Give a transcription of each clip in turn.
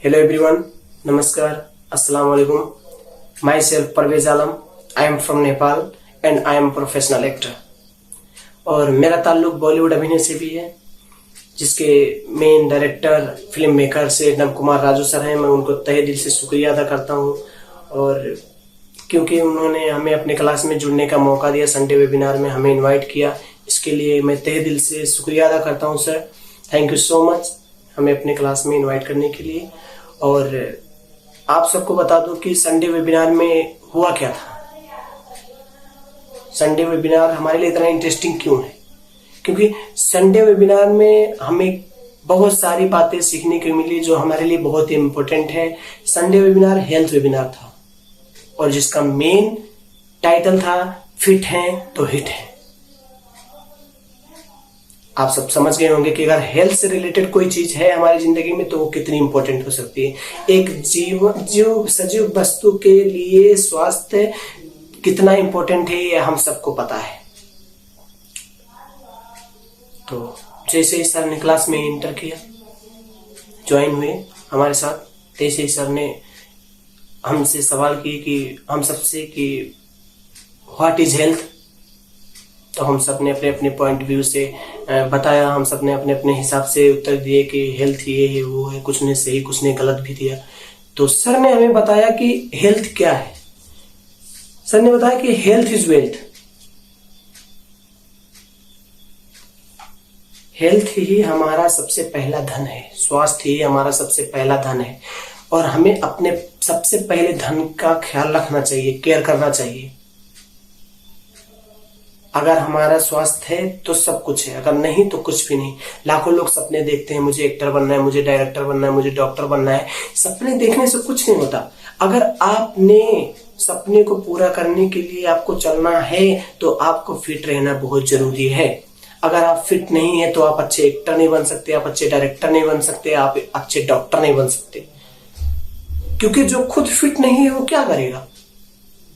Hello everyone, Namaskar, Assalamu alaikum. Myself Parvez Alam. I am from Nepal and I am professional actor. और मेरा ताल्लुक बॉलीवुड अभिनय से भी है, जिसके मेन डायरेक्टर फिल्म मेकर से नम कुमार राजू सर हैं। मैं उनको तहे दिल से शुक्रिया अदा करता हूँ, और क्योंकि उन्होंने हमें अपने क्लास में जुड़ने का मौका दिया, संडे वेबिनार में हमें इनवाइट किया, इसके लिए मैं तहे दिल से शुक्रिया अदा करता हूँ sir. Thank you so much हमें अपने क्लास में इनवाइट करने के लिए। और आप सबको बता दूं कि संडे वेबिनार में हुआ क्या था। संडे वेबिनार हमारे लिए इतना इंटरेस्टिंग क्यों है? क्योंकि संडे वेबिनार में हमें बहुत सारी बातें सीखने को मिली जो हमारे लिए बहुत ही इम्पोर्टेंट है। संडे वेबिनार हेल्थ वेबिनार था, और जिसका मेन टाइटल था फिट हैं तो हिट है। आप सब समझ गए होंगे कि अगर हेल्थ से रिलेटेड कोई चीज है हमारी जिंदगी में तो वो कितनी इंपॉर्टेंट हो सकती है। एक सजीव वस्तु के लिए स्वास्थ्य कितना इंपॉर्टेंट है ये हम सबको पता है। तो जैसे ही सर ने क्लास में इंटर किया, ज्वाइन हुए हमारे साथ, तैसे ही सर ने हमसे सवाल किए कि हम सबसे कि व्हाट इज हेल्थ। तो हम सब ने अपने अपने पॉइंट व्यू से बताया, हम सब ने अपने अपने हिसाब से उत्तर दिए कि हेल्थ ये है वो है, कुछ ने सही कुछ ने गलत भी दिया। तो सर ने हमें बताया कि हेल्थ क्या है। सर ने बताया कि हेल्थ इज वेल्थ। हेल्थ ही हमारा सबसे पहला धन है, स्वास्थ्य ही हमारा सबसे पहला धन है, और हमें अपने सबसे पहले धन का ख्याल रखना चाहिए, केयर करना चाहिए। अगर हमारा स्वास्थ्य है तो सब कुछ है, अगर नहीं तो कुछ भी नहीं। लाखों लोग सपने देखते हैं, मुझे एक्टर बनना है, मुझे डायरेक्टर बनना है, मुझे डॉक्टर बनना है। सपने देखने से कुछ नहीं होता। अगर आपने सपने को पूरा करने के लिए आपको चलना है तो आपको फिट रहना बहुत जरूरी है। अगर आप फिट नहीं है तो आप अच्छे एक्टर नहीं बन सकते, आप अच्छे डायरेक्टर नहीं बन सकते, आप अच्छे डॉक्टर नहीं बन सकते। क्योंकि जो खुद फिट नहीं है वो क्या करेगा?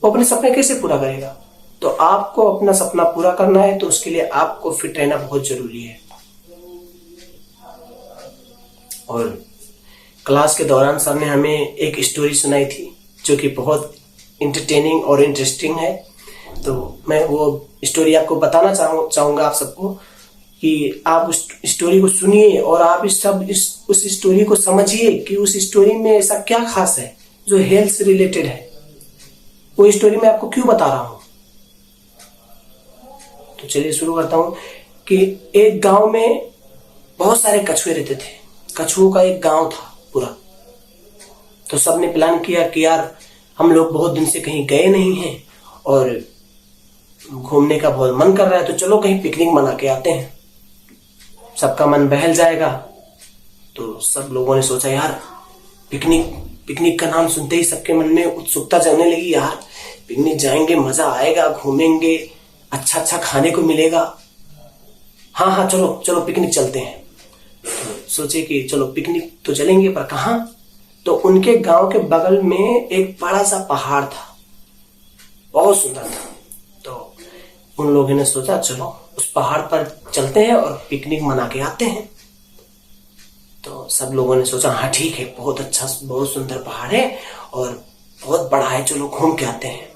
वो अपने सपने कैसे पूरा करेगा? तो आपको अपना सपना पूरा करना है तो उसके लिए आपको फिट रहना बहुत जरूरी है। और क्लास के दौरान सर ने हमें एक स्टोरी सुनाई थी जो कि बहुत इंटरटेनिंग और इंटरेस्टिंग है। तो मैं वो स्टोरी आपको बताना चाहूंगा आप सबको कि आप उस स्टोरी को सुनिए और आप उस स्टोरी को समझिए कि उस स्टोरी में ऐसा क्या खास है जो हेल्थ से रिलेटेड है। वो स्टोरी मैं आपको क्यों बता रहा हूं। तो चलिए शुरू करता हूं कि एक गांव में बहुत सारे कछुए रहते थे। कछुओं का एक गांव था पूरा। तो सबने प्लान किया कि यार हम लोग बहुत दिन से कहीं गए नहीं हैं और घूमने का बहुत मन कर रहा है, तो चलो कहीं पिकनिक मना के आते हैं, सबका मन बहल जाएगा। तो सब लोगों ने सोचा यार पिकनिक का नाम सुनते ही सबके मन में उत्सुकता जगने लगी। यार पिकनिक जाएंगे, मजा आएगा, घूमेंगे, अच्छा खाने को मिलेगा। हाँ चलो पिकनिक चलते हैं। तो सोचे कि चलो पिकनिक तो चलेंगे, पर कहाँ? तो उनके गांव के बगल में एक बड़ा सा पहाड़ था, बहुत सुंदर था। तो उन लोगों ने सोचा चलो उस पहाड़ पर चलते हैं और पिकनिक मना के आते हैं। तो सब लोगों ने सोचा हाँ ठीक है, बहुत अच्छा बहुत सुंदर पहाड़ है और बहुत बड़ा है, चलो घूम के आते हैं।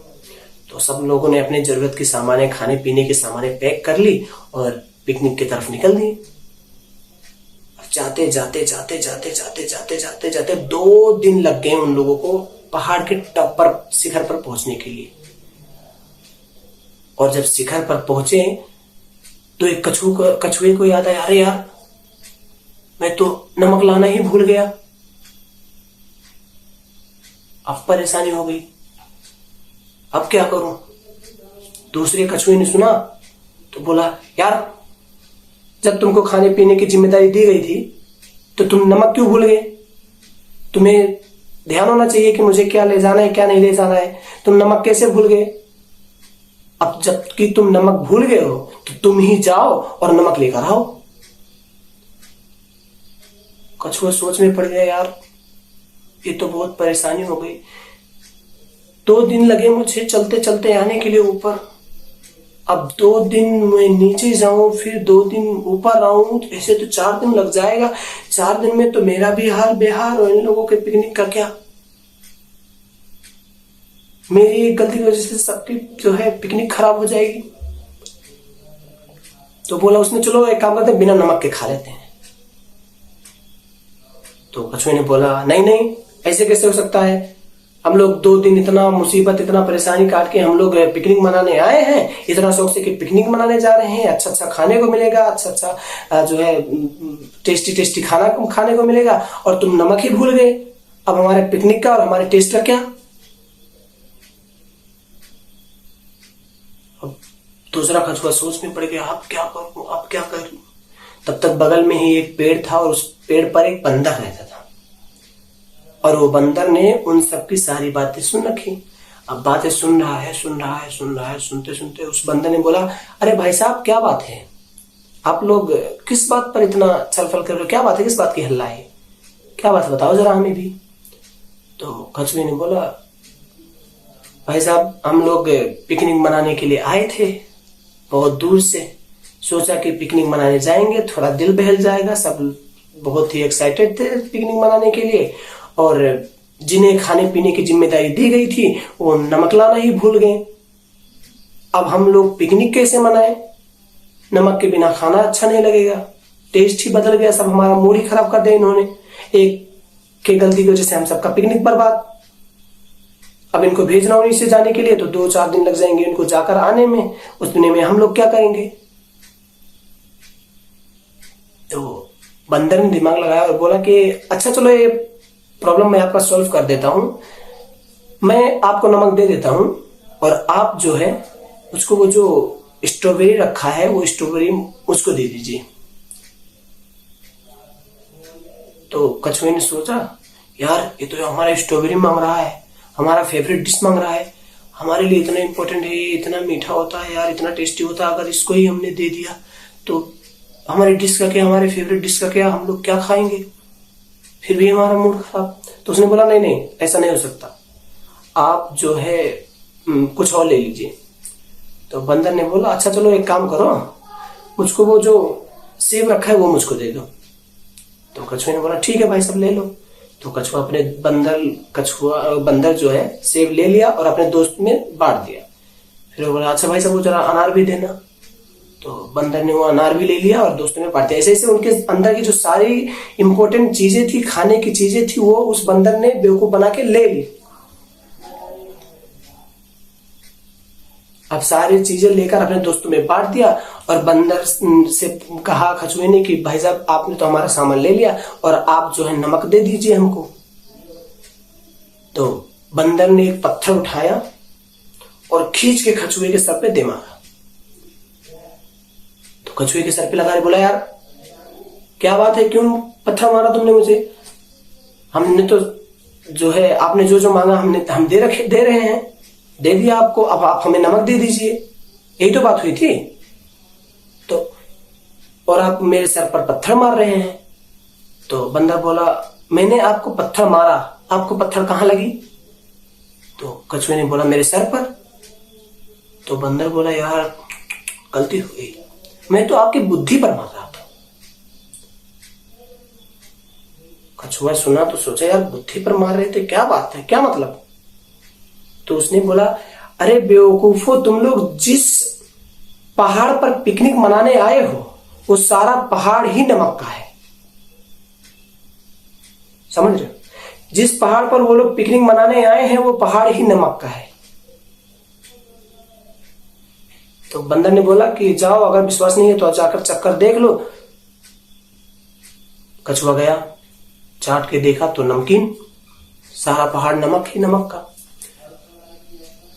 तो सब लोगों ने अपने जरूरत की सामानें, खाने पीने की सामानें पैक कर ली और पिकनिक की तरफ निकल दिए। जाते जाते 2 दिन लग गए उन लोगों को पहाड़ के टॉप पर, शिखर पर पहुंचने के लिए। और जब शिखर पर पहुंचे तो एक कछुए को याद आया, अरे यार मैं तो नमक लाना ही भूल गया। अब परेशानी हो गई, अब क्या करूं? दूसरे कछुए ने सुना तो बोला, यार जब तुमको खाने पीने की जिम्मेदारी दी गई थी तो तुम नमक क्यों भूल गए? तुम्हें ध्यान होना चाहिए कि मुझे क्या ले जाना है क्या नहीं ले जाना है। तुम नमक कैसे भूल गए? अब जबकि तुम नमक भूल गए हो तो तुम ही जाओ और नमक लेकर आओ। कछुआ सोच में पड़ गया, यार ये तो बहुत परेशानी हो गई। 2 दिन लगे मुझे चलते चलते आने के लिए ऊपर, अब 2 दिन मैं नीचे जाऊं, फिर 2 दिन ऊपर आऊं, तो ऐसे तो 4 दिन लग जाएगा। 4 दिन में तो मेरा भी हाल बेहाल और इन लोगों के पिकनिक का क्या। मेरी एक गलती की वजह से सबकी जो है पिकनिक खराब हो जाएगी। तो बोला उसने, चलो एक काम करते हैं, बिना नमक के खा लेते हैं। तो कछुए ने बोला, नहीं नहीं, ऐसे कैसे हो सकता है। हम लोग 2 दिन इतना मुसीबत, इतना परेशानी काट के हम लोग पिकनिक मनाने आए हैं, इतना शौक से कि पिकनिक मनाने जा रहे हैं, अच्छा अच्छा खाने को मिलेगा, अच्छा अच्छा जो है टेस्टी टेस्टी खाना खाने को मिलेगा, और तुम नमक ही भूल गए। अब हमारे पिकनिक का और हमारे टेस्ट का क्या। अब दूसरा कछुआ सोच में पड़ गया, अब क्या करूं, अब क्या करूं। तब तक बगल में ही एक पेड़ था और उस पेड़ पर एक बंदर रहता था, और वो बंदर ने उन सबकी सारी बातें सुन रखी। अब बातें सुन रहा है, सुनते सुनते उस बंदर ने बोला, अरे भाई साहब क्या बात है, आप लोग किस बात पर इतना छलफल कर रहे हो, क्या बात है, किस बात की हल्ला है, क्या बात बताओ जरा हमें भी। तो कछुए ने बोला, भाई साहब हम लोग पिकनिक मनाने के लिए आए थे बहुत दूर से, सोचा कि पिकनिक मनाने जाएंगे, थोड़ा दिल बहल जाएगा, सब बहुत ही एक्साइटेड थे पिकनिक मनाने के लिए, और जिन्हें खाने पीने की जिम्मेदारी दी गई थी वो नमक लाना ही भूल गए। अब हम लोग पिकनिक कैसे मनाएं, नमक के बिना खाना अच्छा नहीं लगेगा, टेस्ट ही बदल गया, सब हमारा मूड ही खराब कर दिया इन्होंने। एक के गलती की वजह से हम सबका पिकनिक बर्बाद। अब इनको भेजना उन्हीं से जाने के लिए तो 2-4 दिन लग जाएंगे इनको जाकर आने में, उस दुनिया में हम लोग क्या करेंगे। तो बंदर ने दिमाग लगाया और बोला कि अच्छा चलो ये प्रॉब्लम मैं आपका सॉल्व कर देता हूं, मैं आपको नमक दे देता हूं और आप जो है उसको वो जो स्ट्रॉबेरी रखा है वो स्ट्रॉबेरी उसको दे दीजिए। तो कछुए ने सोचा, यार ये तो हमारा स्ट्रॉबेरी मांग रहा है, हमारा फेवरेट डिश मांग रहा है, हमारे लिए इतना इंपॉर्टेंट है, इतना मीठा होता है यार, इतना टेस्टी होता है, अगर इसको ही हमने दे दिया तो हमारी डिश का क्या, हमारे फेवरेट डिश का क्या, हम लोग क्या खाएंगे, फिर भी हमारा मूड खराब। तो उसने बोला, नहीं नहीं ऐसा नहीं हो सकता, आप जो है कुछ और ले लीजिए। तो बंदर ने बोला, अच्छा चलो एक काम करो, मुझको वो जो सेब रखा है वो मुझको दे दो। तो कछुए ने बोला, ठीक है भाई सब ले लो। तो कछुआ अपने बंदर जो है सेब ले लिया और अपने दोस्त में बांट दिया। फिर वो बोला, अच्छा भाई सब वो जरा अनार भी देना। तो बंदर ने वो अनार भी ले लिया और दोस्तों में बांट दिया। ऐसे ऐसे उनके अंदर की जो सारी इंपॉर्टेंट चीजें थी, खाने की चीजें थी, वो उस बंदर ने बेवकूफ बना के ले ली। अब सारी चीजें लेकर अपने दोस्तों में बांट दिया और बंदर से कहा कछुए ने कि भाई साहब आपने तो हमारा सामान ले लिया और आप जो है नमक दे दीजिए हमको। तो बंदर ने एक पत्थर उठाया और खींच के कछुए के सर पे दे मारा। तो कछुए के सर पे लगा बोला, यार क्या बात है, क्यों पत्थर मारा तुमने मुझे, हमने तो जो है आपने जो जो मांगा हम दे रहे हैं, दे दिया आपको, अब आप हमें नमक दे दीजिए, यही तो बात हुई थी। तो और आप मेरे सर पर पत्थर मार रहे हैं। तो बंदर बोला, मैंने आपको पत्थर मारा, आपको पत्थर कहां लगी। तो कछुए ने बोला, मेरे सर पर। तो बंदर बोला, यार गलती हो गई, मैं तो आपकी बुद्धि पर मार रहा था। कछुआ सुना तो सोचा, यार बुद्धि पर मार रहे थे, क्या बात है, क्या मतलब। तो उसने बोला, अरे बेवकूफो, तुम लोग जिस पहाड़ पर पिकनिक मनाने आए हो वो सारा पहाड़ ही नमक का है, समझ रहे हो। जिस पहाड़ पर वो लोग पिकनिक मनाने आए हैं वो पहाड़ ही नमक का है। तो बंदर ने बोला कि जाओ, अगर विश्वास नहीं है तो जाकर चक्कर देख लो। कछुआ गया, चाट के देखा तो नमकीन, सारा पहाड़ नमक ही नमक का।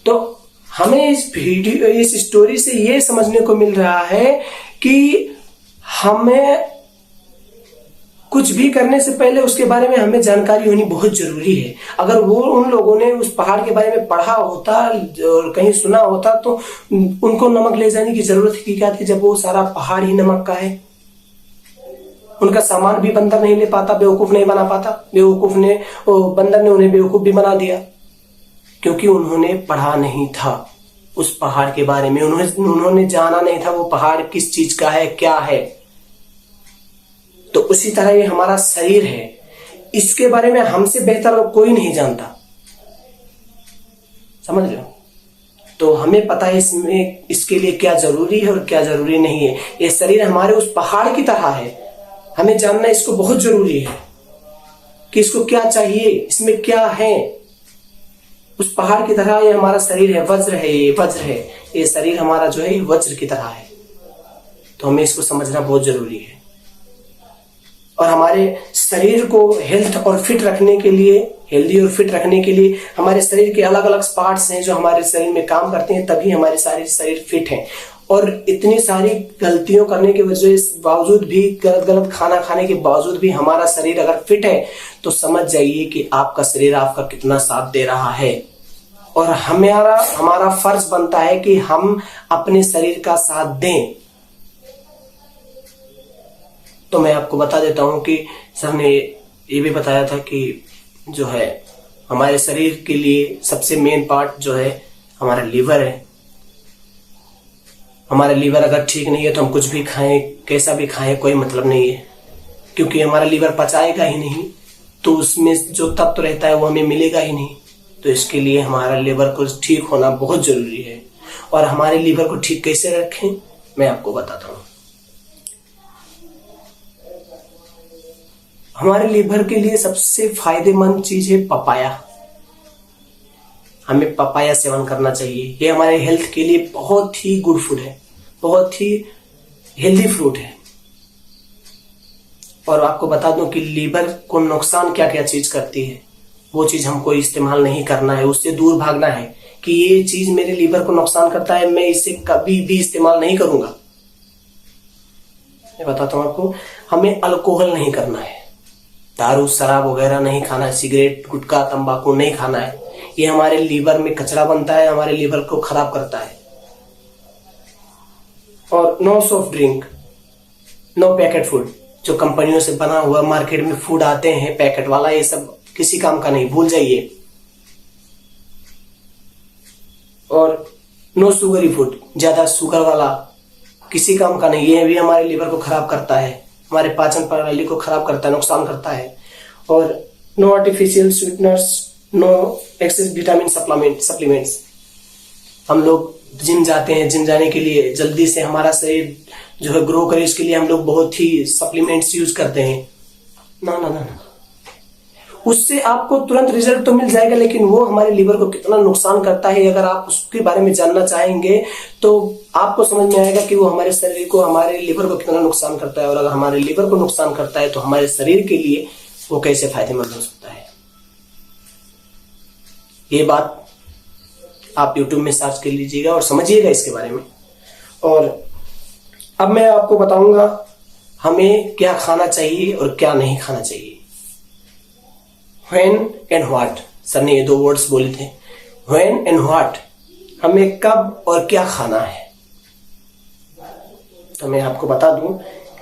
तो हमें इस स्टोरी से ये समझने को मिल रहा है कि हमें कुछ भी करने से पहले उसके बारे में हमें जानकारी होनी बहुत जरूरी है। अगर वो उन लोगों ने उस पहाड़ के बारे में पढ़ा होता और कहीं सुना होता तो उनको नमक ले जाने की जरूरत की क्या थी, जब वो सारा पहाड़ ही नमक का है। उनका सामान भी बंदर नहीं ले पाता, बेवकूफ नहीं बना पाता, बंदर ने उन्हें बेवकूफ भी बना दिया क्योंकि उन्होंने पढ़ा नहीं था। उस पहाड़ के बारे में, उन्होंने जाना नहीं था वो पहाड़ किस चीज का है, क्या है। तो उसी तरह ये हमारा शरीर है, इसके बारे में हमसे बेहतर कोई नहीं जानता, समझ रहे हो। तो हमें पता है इसमें इसके लिए क्या जरूरी है और क्या जरूरी नहीं है। ये शरीर हमारे उस पहाड़ की तरह है, हमें जानना इसको बहुत जरूरी है कि इसको क्या चाहिए, इसमें क्या है। उस पहाड़ की तरह ये हमारा शरीर है, वज्र है, ये वज्र है, ये शरीर हमारा जो है ये वज्र की तरह है। तो हमें इसको समझना बहुत जरूरी है। और हमारे शरीर को हेल्थ और फिट रखने के लिए, हेल्दी और फिट रखने के लिए हमारे शरीर के अलग अलग पार्ट्स हैं जो हमारे शरीर में काम करते हैं, तभी हमारे सारे शरीर फिट हैं। और इतनी सारी गलतियों करने के वजह से बावजूद भी, गलत खाना खाने के बावजूद भी हमारा शरीर अगर फिट है तो समझ जाइए कि आपका शरीर आपका कितना साथ दे रहा है। और हमारा फर्ज बनता है कि हम अपने शरीर का साथ दें। तो मैं आपको बता देता हूं कि सर ने ये भी बताया था कि जो है हमारे शरीर के लिए सबसे मेन पार्ट जो है हमारा लीवर है। हमारा लीवर अगर ठीक नहीं है तो हम कुछ भी खाएं, कैसा भी खाएं, कोई मतलब नहीं है, क्योंकि हमारा लीवर पचाएगा ही नहीं, तो उसमें जो तत्व रहता है वो हमें मिलेगा ही नहीं। तो इसके लिए हमारा लीवर को ठीक होना बहुत जरूरी है। और हमारे लीवर को ठीक कैसे रखें मैं आपको बताता हूँ। हमारे लीवर के लिए सबसे फायदेमंद चीज है पपाया। हमें पपाया सेवन करना चाहिए। ये हमारे हेल्थ के लिए बहुत ही गुड फूड है, बहुत ही हेल्दी फ्रूट है। और आपको बता दूं कि लीवर को नुकसान क्या क्या चीज करती है, वो चीज हमको इस्तेमाल नहीं करना है, उससे दूर भागना है कि ये चीज मेरे लीवर को नुकसान करता है, मैं इसे कभी भी इस्तेमाल नहीं करूंगा। मैं बताता हूं आपको, हमें अल्कोहल नहीं करना है, दारू शराब वगैरह नहीं खाना है, सिगरेट गुटखा तंबाकू नहीं खाना है। ये हमारे लीवर में कचरा बनता है, हमारे लीवर को खराब करता है। और no soft drink, no packet food, जो कंपनियों से बना हुआ मार्केट में फूड आते हैं पैकेट वाला, ये सब किसी काम का नहीं, भूल जाइए। और नो शुगरी फूड, ज्यादा शुगर वाला किसी काम का नहीं, ये भी हमारे लीवर को खराब करता है, हमारे पाचन प्रणाली को खराब करता है, नुकसान करता है। और no artificial sweeteners, no excess vitamin supplements. हम लोग जिम जाते हैं, जिम जाने के लिए जल्दी से हमारा शरीर जो है ग्रो करे, इसके लिए हम लोग बहुत ही सप्लीमेंट्स यूज करते हैं। ना ना ना ना, उससे आपको तुरंत रिजल्ट तो मिल जाएगा, लेकिन वो हमारे लीवर को कितना नुकसान करता है, अगर आप उसके बारे में जानना चाहेंगे तो आपको समझ में आएगा कि वो हमारे शरीर को, हमारे लीवर को कितना नुकसान करता है। और अगर हमारे लीवर को नुकसान करता है तो हमारे शरीर के लिए वो कैसे फायदेमंद हो सकता है। ये बात आप YouTube में सर्च कर लीजिएगा और समझिएगा इसके बारे में। और अब मैं आपको बताऊंगा हमें क्या खाना चाहिए और क्या नहीं खाना चाहिए। When and what, सर ने ये दो वर्ड्स बोले थे, When and what, हमें कब और क्या खाना है। तो मैं आपको बता दूं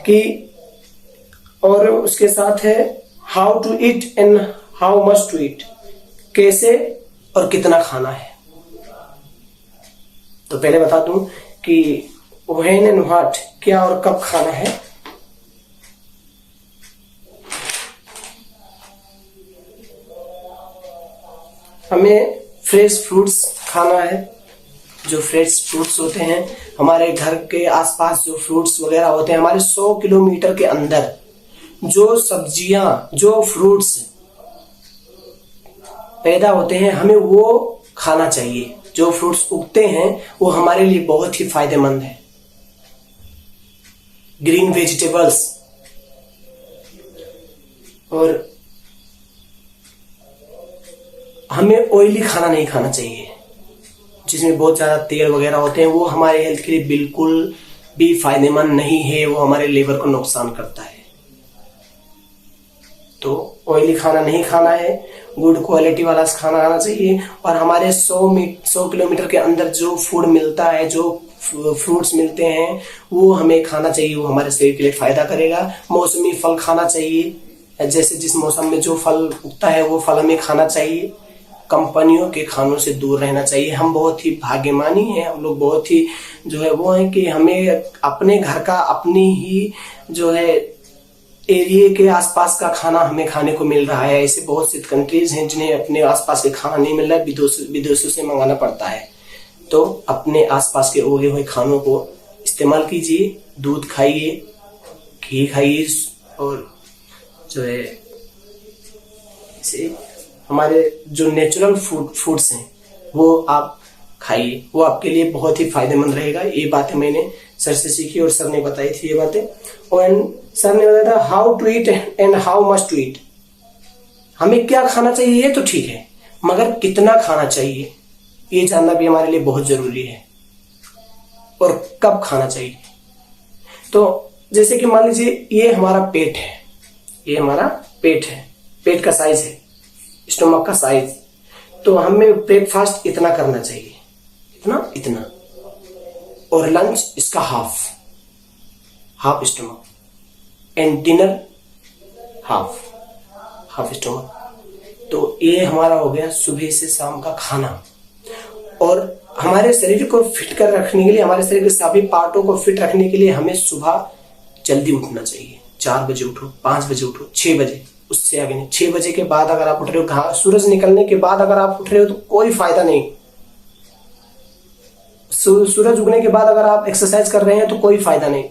कि, और उसके साथ है how to eat and how much to eat, कैसे और कितना खाना है। तो पहले बता दूं कि when and what, क्या और कब खाना है। हमें फ्रेश फ्रूट्स खाना है। जो फ्रेश फ्रूट्स होते हैं, हमारे घर के आसपास जो फ्रूट्स वगैरह होते हैं, हमारे 100 किलोमीटर के अंदर जो सब्जियां, जो फ्रूट्स पैदा होते हैं, हमें वो खाना चाहिए। जो फ्रूट्स उगते हैं वो हमारे लिए बहुत ही फायदेमंद है। Green vegetables. और हमें ऑयली खाना नहीं खाना चाहिए, जिसमें बहुत ज्यादा तेल वगैरह होते हैं, वो हमारे हेल्थ के लिए बिल्कुल भी फायदेमंद नहीं है, वो हमारे लिवर को नुकसान करता है। तो ऑयली खाना नहीं खाना है, गुड क्वालिटी वाला खाना खाना चाहिए। और हमारे 100 किलोमीटर के अंदर जो फूड मिलता है, जो फ्रूट्स मिलते हैं, वो हमें खाना चाहिए, वो हमारे शरीर के लिए फायदा करेगा। मौसमी फल खाना चाहिए, जैसे जिस मौसम में जो फल उगता है वो फल हमें खाना चाहिए। कंपनियों के खानों से दूर रहना चाहिए। हम बहुत ही भाग्यमानी हैं, हम लोग बहुत ही जो है वो हैं कि हमें अपने घर का, अपनी ही जो है एरिया के आसपास का खाना हमें खाने को मिल रहा है। ऐसे बहुत सी कंट्रीज हैं जिन्हें अपने आसपास के खाना नहीं मिल रहा है, विदेशों से मंगाना पड़ता है। तो अपने आसपास के उगे हुए खानों को इस्तेमाल कीजिए, दूध खाइए, घी खाइए, और जो है इसे हमारे जो नेचुरल फूड्स हैं वो आप खाइए, वो आपके लिए बहुत ही फायदेमंद रहेगा। ये बातें मैंने सर से सीखी और सर ने बताई थी ये बातें। और सर ने बताया था how to eat and how much to eat. हमें क्या खाना चाहिए ये तो ठीक है, मगर कितना खाना चाहिए ये जानना भी हमारे लिए बहुत जरूरी है, और कब खाना चाहिए। तो जैसे कि मान लीजिए ये हमारा पेट है, ये हमारा पेट है, पेट का साइज है, स्टोमक का साइज। तो हमें ब्रेकफास्ट इतना करना चाहिए, इतना, और लंच इसका half stomach, and dinner half stomach. तो ये हमारा हो गया सुबह से शाम का खाना। और हमारे शरीर को फिट कर रखने के लिए, हमारे शरीर के सभी पार्टों को फिट रखने के लिए हमें सुबह जल्दी उठना चाहिए। 4 बजे उठो, 5 बजे उठो, 6 बजे, उससे आगे नहीं। 6 बजे के बाद अगर आप उठ रहे हो, सूरज निकलने के बाद अगर आप उठ रहे हो तो कोई फायदा नहीं। सूरज उगने के बाद अगर आप एक्सरसाइज कर रहे हैं तो कोई फायदा नहीं।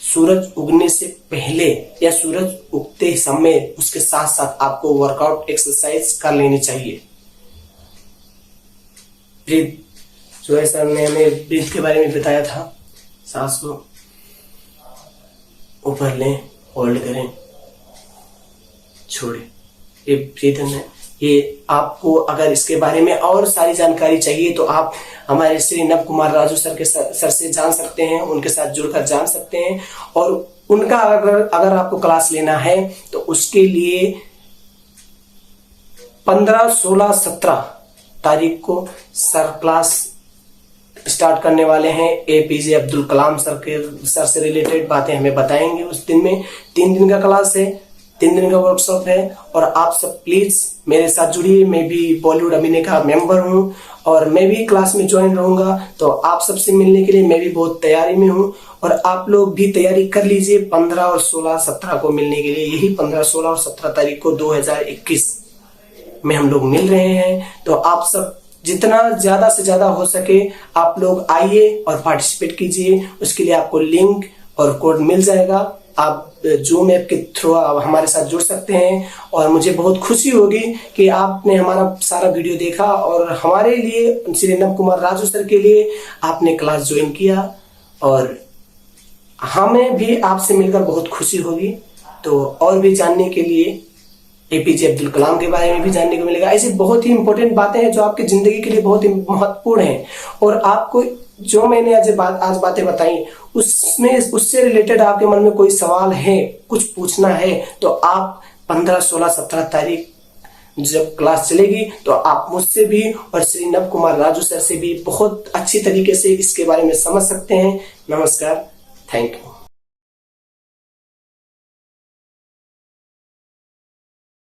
सूरज उगने से पहले या सूरज उगते समय उसके साथ साथ आपको वर्कआउट, एक्सरसाइज कर लेनी चाहिए। ब्रीथ, जो है सर ने हमें ब्रीथ के बारे में बताया था। सांस को ऊपर लें, होल्ड करें, छोड़े, ये ब्रीथ है। ये आपको अगर इसके बारे में और सारी जानकारी चाहिए तो आप हमारे श्री नव कुमार राजू सर से जान सकते हैं, उनके साथ जुड़कर जान सकते हैं। और उनका अगर आपको क्लास लेना है तो उसके लिए 15, 16, 17 तारीख को सर क्लास स्टार्ट करने वाले हैं। APJ अब्दुल कलाम सर से रिलेटेड बातें हमें बताएंगे उस दिन में। 3 दिन का क्लास है, 3 दिन का वर्कशॉप है। और आप सब प्लीज मेरे साथ जुड़िए। मैं भी बॉलीवुड अभिनय का मेंबर हूं और मैं भी क्लास में ज्वाइन रहूंगा। तो आप सबसे मिलने के लिए मैं भी बहुत तैयारी में हूं, और आप लोग भी तैयारी कर लीजिए 15 और 16, 17 को मिलने के लिए। यही 15, 16 और 17 तारीख को 2021 में हम लोग मिल रहे हैं। तो आप सब जितना ज्यादा से ज्यादा हो सके आप लोग आइए और पार्टिसिपेट कीजिए। उसके लिए आपको लिंक और कोड मिल जाएगा। आप जूम ऐप के थ्रू हमारे साथ जुड़ सकते हैं, और मुझे बहुत खुशी होगी कि आपने हमारा सारा वीडियो देखा और हमारे लिए, श्री नव कुमार राजू सर के लिए आपने क्लास ज्वाइन किया। और हमें भी आपसे मिलकर बहुत खुशी होगी। तो और भी जानने के लिए APJ अब्दुल कलाम के बारे में भी जानने को मिलेगा। ऐसी बहुत ही इंपॉर्टेंट बातें हैं जो आपकी जिंदगी के लिए बहुत ही महत्वपूर्ण हैं। और आपको जो मैंने आज बातें बताई उससे रिलेटेड आपके मन में कोई सवाल है, कुछ पूछना है, तो आप 15, 16, 17 तारीख जब क्लास चलेगी तो आप मुझसे भी और श्री नव कुमार राजू सर से भी बहुत अच्छी तरीके से इसके बारे में समझ सकते हैं। नमस्कार, थैंक यू।